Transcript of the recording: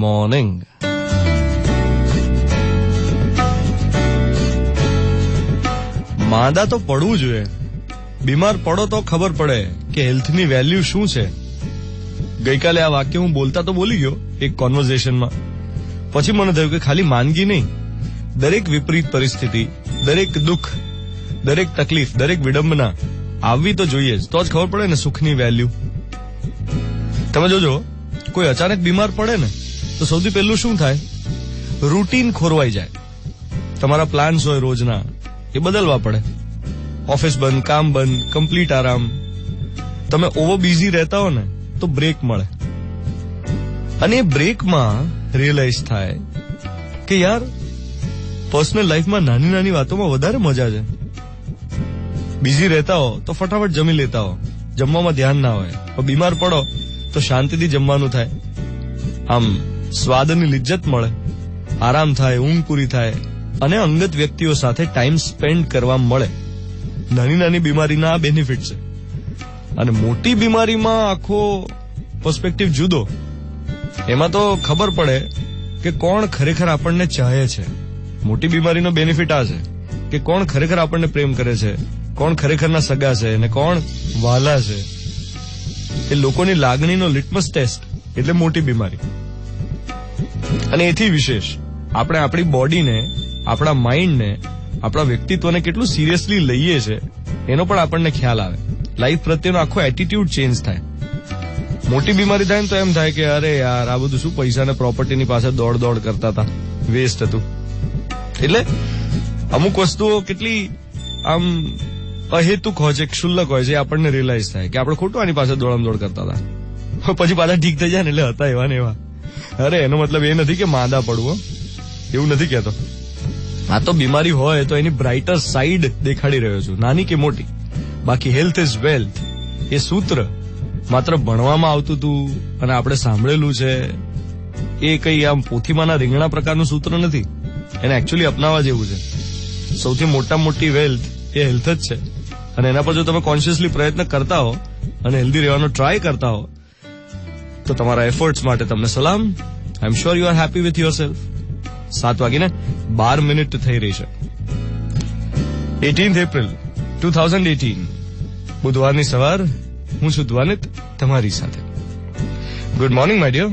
Morning. માંદા તો પડવું જોઈએ. બીમાર પડો તો ખબર પડે કે હેલ્થની વેલ્યુ શું છે. ગઈકાલે આ વાક્ય હું બોલતા તો બોલી ગયો એક કોન્વર્ઝેશનમાં. પછી મને થયું કે ખાલી માંદગી નહીં, દરેક વિપરીત પરિસ્થિતિ, દરેક દુઃખ, દરેક તકલીફ, દરેક વિડંબના આવવી તો જોઈએ જ, તો જ ખબર પડે ને સુખની વેલ્યુ. તમે જોજો, કોઈ અચાનક બીમાર પડે ને તો સૌથી પહેલું શું થાય? રૂટીન ખોરવાઈ જાય. તમારા પ્લાન્સ હોય રોજના એ બદલવા પડે. ઓફિસ બંધ, કામ બંધ, કમ્પ્લીટ આરામ. તમે ઓવર બિઝી રહેતા હો ને તો બ્રેક મળે. અને એ બ્રેકમાં રિયલાઇઝ થાય કે યાર પર્સનલ લાઈફમાં નાની નાની વાતોમાં વધારે મજા છે. બિઝી રહેતા હો તો ફટાફટ જમી લેતા હો, જમવામાં ધ્યાન ના હોય. પણ બીમાર પડો તો શાંતિથી જમવાનું થાય, આમ સ્વાદની લિજ્જત મળે, આરામ થાય, ઊંઘ પૂરી થાય અને અંગત વ્યક્તિઓ સાથે ટાઈમ સ્પેન્ડ કરવા મળે. નાની નાની બીમારીના આ બેનિફિટ છે. અને મોટી બીમારીમાં આખો પર્સપેક્ટિવ જુદો. એમાં તો ખબર પડે કે કોણ ખરેખર આપણને ચાહે છે. મોટી બીમારીનો બેનિફિટ આ છે કે કોણ ખરેખર આપણને પ્રેમ કરે છે, કોણ ખરેખરના સગા છે અને કોણ વાલા છે. એ લોકોની લાગણીનો લિટમસ ટેસ્ટ એટલે મોટી બીમારી. અને એથી વિશેષ આપણે આપણી બોડીને, આપણા માઇન્ડને, આપણા વ્યક્તિત્વને કેટલું સિરિયસલી લઈએ છે એનો પણ આપણને ખ્યાલ આવે. લાઈફ પ્રત્યેનો આખો એટીટ્યુડ ચેન્જ થાય. મોટી બીમારી થાય ને તો એમ થાય કે અરે યાર આ બધું શું પૈસા ને પ્રોપર્ટીની પાસે દોડ દોડ કરતા હતા, વેસ્ટ હતું. એટલે અમુક વસ્તુઓ કેટલી આમ અહેતુક હોય છે, ક્ષુલ્લક હોય છે, આપણને રિયલાઇઝ થાય કે આપણે ખોટું આની પાસે દોડ કરતા હતા. પછી પાછા ઠીક થઈ જાય ને એટલે હતા એવા ને એવા. અરે એનો મતલબ એ નથી કે માંદા પડવું, એવું નથી કહેતો. આ તો બીમારી હોય તો એની બ્રાઇટર સાઈડ દેખાડી રહ્યો છું, નાની કે મોટી. બાકી હેલ્થ ઇઝ વેલ્થ એ સૂત્ર માત્ર ભણવામાં આવતું હતું અને આપણે સાંભળેલું છે. એ કઈ આમ પોથીમાંના રીંગણા પ્રકારનું સૂત્ર નથી. એને એકચ્યુઅલી અપનાવવા જેવું છે. સૌથી મોટી વેલ્થ એ હેલ્થ જ છે. અને એના પર જો તમે કોન્શિયસલી પ્રયત્ન કરતા હો અને હેલ્ધી રહેવાનો ટ્રાય કરતા હો તો તમારા એફર્ટ્સ માટે તમને સલામ. I am sure you are happy with yourself. 7:12 થઈ રહી છે. 18th એપ્રિલ 2018 બુધવારની સવાર. હું છું દ્વાનિત તમારી સાથે. Good morning my dear.